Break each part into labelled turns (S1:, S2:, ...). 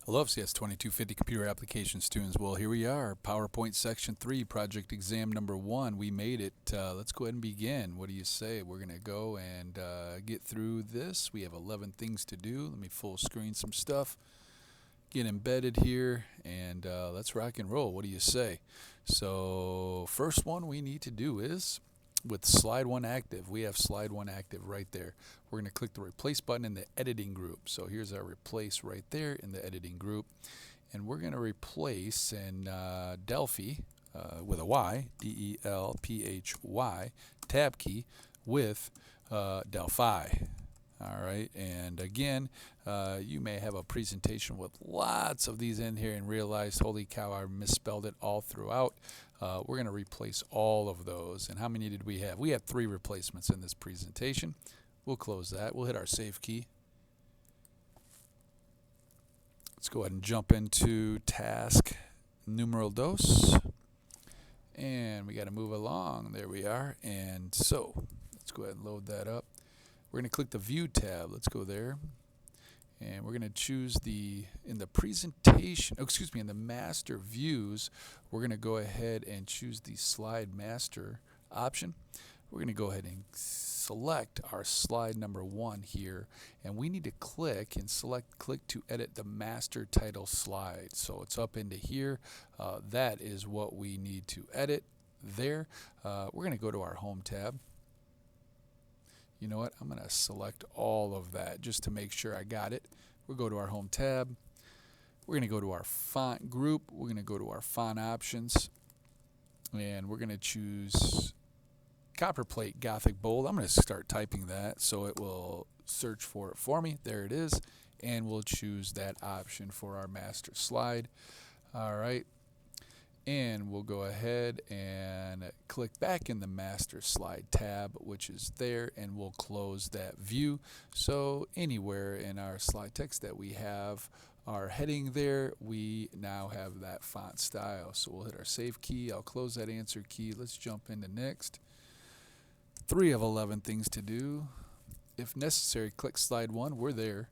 S1: Hello, FCS 2250 Computer Application students. Well, here we are, PowerPoint Section 3, Project Exam Number 1. We made it. Let's go ahead and begin. What do you say? We're going to go and get through this. We have 11 things to do. Let me full screen some stuff, get embedded here, and let's rock and roll. What do you say? So, first one we need to do is with slide 1 active. We have slide 1 active right there. We're going to click the replace button in the editing group. So here's our replace right there in the editing group, and we're going to replace in Delphi with a Y, D-E-L-P-H-Y, tab key with Delphi. All right, and again, you may have a presentation with lots of these in here and realize, holy cow, I misspelled it all throughout. We're going to replace all of those. And how many did we have? We had 3 replacements in this presentation. We'll close that. We'll hit our save key. Let's go ahead and jump into task numero dos. And we got to move along. There we are. And so let's go ahead and load that up. We're going to click the View tab. Let's go there. And we're going to choose in the presentation, in the master views, we're going to go ahead and choose the slide master option. We're going to go ahead and select our slide number 1 here. And we need to click to edit the master title slide. So it's up into here. That is what we need to edit there. We're going to go to our Home tab. You know what? I'm going to select all of that just to make sure I got it. We'll go to our Home tab. We're going to go to our font group. We're going to go to our font options. And we're going to choose Copperplate Gothic Bold. I'm going to start typing that so it will search for it for me. There it is. And we'll choose that option for our master slide. All right. And we'll go ahead and click back in the master slide tab, which is there, and we'll close that view. So anywhere in our slide text that we have our heading there, we now have that font style. So we'll hit our save key. I'll close that answer key. Let's jump into next. 3 of 11 things to do. If necessary, click slide 1. We're there.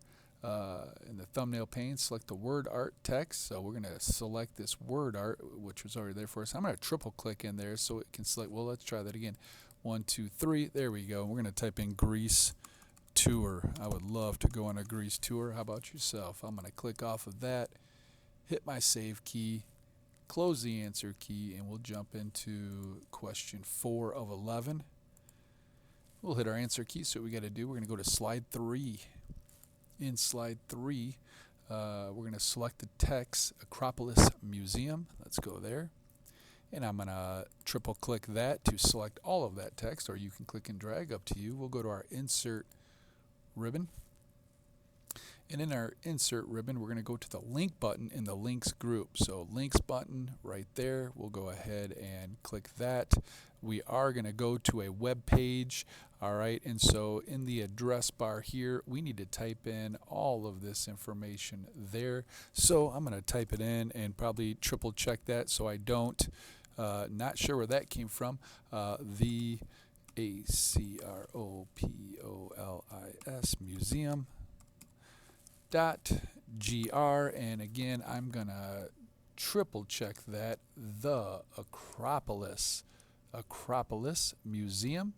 S1: In the thumbnail pane, select the word art text. So we're going to select this word art, which was already there for us. I'm going to triple click in there so it can select. Well, let's try that again. 1, 2, 3. There we go. We're going to type in Greece tour. I would love to go on a Greece tour. How about yourself? I'm going to click off of that, hit my save key, close the answer key, and we'll jump into question 4 of 11. We'll hit our answer key. So what we got to do, we're going to go to slide 3. In slide 3, we're going to select the text Acropolis Museum. Let's go there. And I'm going to triple click that to select all of that text, or you can click and drag, up to you. We'll go to our insert ribbon. And in our insert ribbon, we're going to go to the link button in the links group. So links button right there. We'll go ahead and click that. We are going to go to a web page. All right, and so in the address bar here, we need to type in all of this information there. So I'm going to type it in and probably triple check that so I don't. Not sure where that came from. The Acropolis Museum .gr, and again I'm gonna triple check that, the Acropolis Museum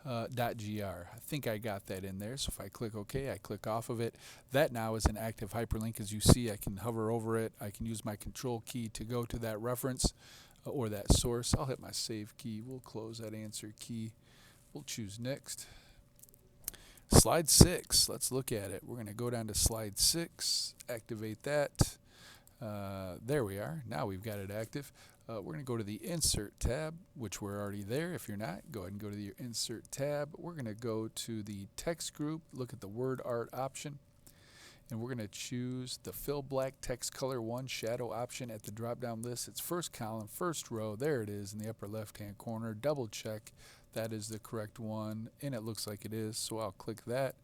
S1: .gr. I think I got that in there. So if I click OK, I click off of it. That now is an active hyperlink. As you see, I can hover over it. I can use my control key to go to that reference or that source. I'll hit my save key. We'll close that answer key. We'll choose next. Slide 6, let's look at it. We're going to go down to slide 6, activate that. There we are. Now we've got it active. We're going to go to the Insert tab, which we're already there. If you're not, go ahead and go to your Insert tab. We're going to go to the text group, look at the word art option, and we're going to choose the Fill Black Text Color 1 Shadow option at the drop-down list. It's first column, first row. There it is in the upper left-hand corner. Double check that is the correct one, and it looks like it is, so I'll click that,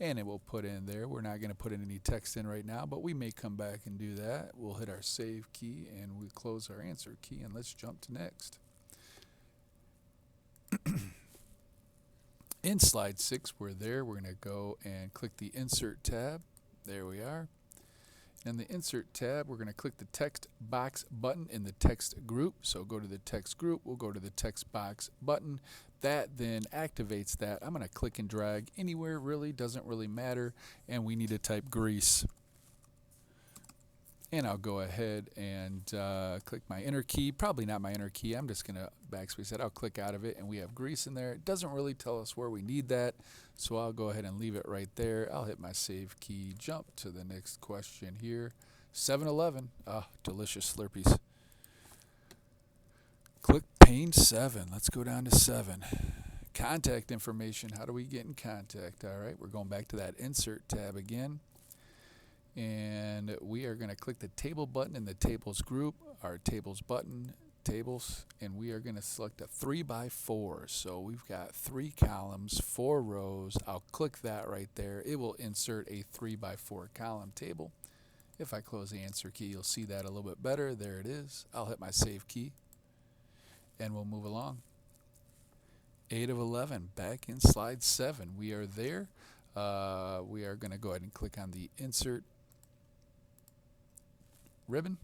S1: and it will put in there. We're not going to put in any text in right now, but we may come back and do that. We'll hit our save key, and we close our answer key, and let's jump to next. In slide 6, we're there. We're going to go and click the Insert tab. There we are. In the Insert tab, we're going to click the text box button in the text group. So go to the text group, we'll go to the text box button. That then activates that. I'm going to click and drag anywhere, really, doesn't really matter. And we need to type grease. And I'll go ahead and click my enter key. Probably not my enter key. I'm just going to backspace that. I'll click out of it, and we have grease in there. It doesn't really tell us where we need that, so I'll go ahead and leave it right there. I'll hit my save key, jump to the next question here. 7-Eleven. Ah, delicious Slurpees. Click pane 7. Let's go down to 7. Contact information. How do we get in contact? All right, we're going back to that Insert tab again. And we are going to click the table button in the tables group, our tables button, tables, and we are going to select a 3x4. So we've got 3 columns, 4 rows. I'll click that right there. It will insert a 3x4 column table. If I close the answer key, you'll see that a little bit better. There it is. I'll hit my save key, and we'll move along. 8 of 11, back in slide 7. We are there. We are going to go ahead and click on the Insert ribbon,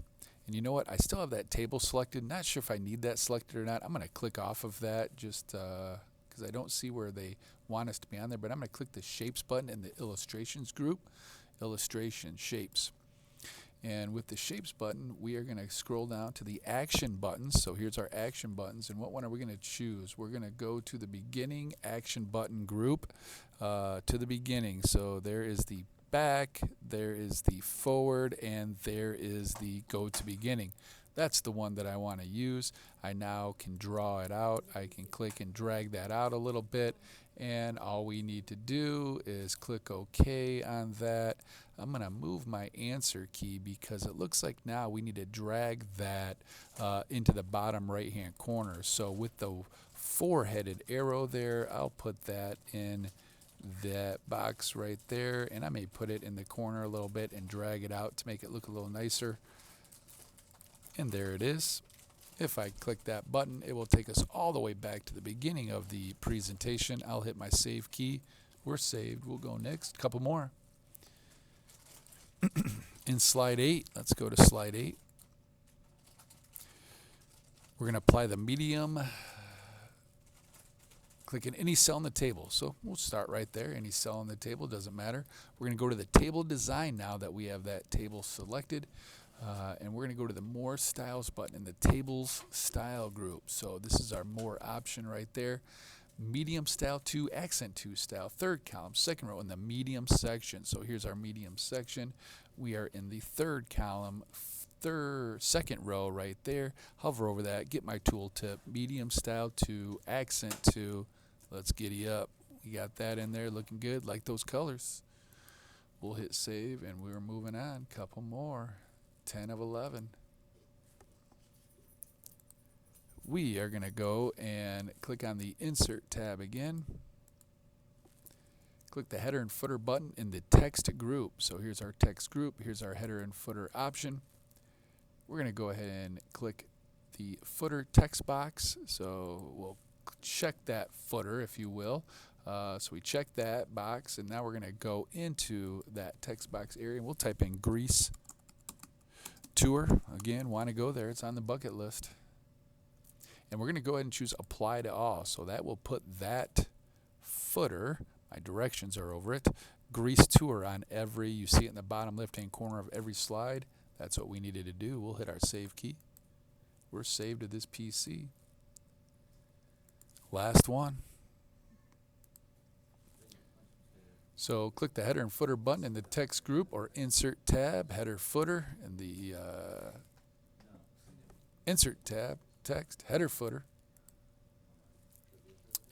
S1: and you know what, I still have that table selected. Not sure if I need that selected or not. I'm going to click off of that just because I don't see where they want us to be on there, but I'm going to click the shapes button in the illustrations group, illustration shapes, and with the shapes button we are going to scroll down to the action buttons. So here's our action buttons, and what one are we going to choose? We're going to go to the beginning action button group, to the beginning. So there is the back, there is the forward, and there is the go to beginning. That's the one that I want to use. I now can draw it out. I can click and drag that out a little bit, and all we need to do is click OK on that. I'm going to move my answer key because it looks like now we need to drag that into the bottom right hand corner. So with the 4-headed arrow there, I'll put that in that box right there, and I may put it in the corner a little bit and drag it out to make it look a little nicer. And there it is. If I click that button, it will take us all the way back to the beginning of the presentation. I'll hit my save key. We're saved. We'll go next. Couple more. In slide 8, let's go to slide 8. We're going to apply the medium. Click in any cell in the table. So we'll start right there. Any cell in the table, doesn't matter. We're going to go to the table design now that we have that table selected. And we're going to go to the More Styles button in the Tables Style group. So this is our More option right there. Medium Style 2, Accent 2 Style, 3rd column, 2nd row in the Medium section. So here's our Medium section. We are in the 3rd column, 2nd row right there. Hover over that, get my tool tip, Medium Style 2, Accent 2. Let's giddy up. We got that in there looking good, like those colors. We'll hit save, and we're moving on. Couple more. 10 of 11. We are going to go and click on the Insert tab again. Click the header and footer button in the text group. So here's our text group. Here's our header and footer option. We're going to go ahead and click the footer text box. So we'll check that footer, if you will. So we check that box, and now we're going to go into that text box area, and we'll type in Grease Tour. Again, want to go there. It's on the bucket list. And we're going to go ahead and choose Apply to All. So that will put that footer, my directions are over it, Grease Tour on every, you see it in the bottom left-hand corner of every slide. That's what we needed to do. We'll hit our save key. We're saved to this PC. Last one. So click the header and footer button in the text group or Insert tab, header footer, in the Insert tab, text, header footer.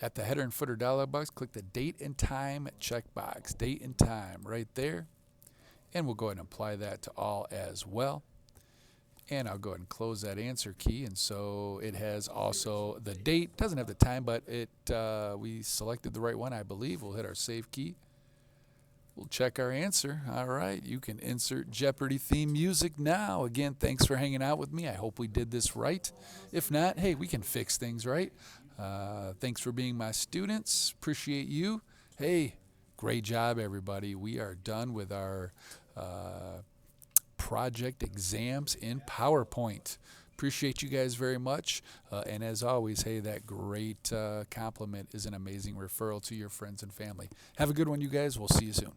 S1: At the header and footer dialog box, click the date and time checkbox, date and time right there. And we'll go ahead and apply that to all as well. And I'll go ahead and close that answer key. And so it has also the date, doesn't have the time, but it we selected the right one, I believe. We'll hit our save key. We'll check our answer. All right, you can insert Jeopardy theme music now. Again, thanks for hanging out with me. I hope we did this right. If not, hey, we can fix things, right? Thanks for being my students. Appreciate you. Hey, great job, everybody. We are done with our project exams in PowerPoint. Appreciate you guys very much. And as always, hey, that great compliment is an amazing referral to your friends and family. Have a good one, you guys. We'll see you soon.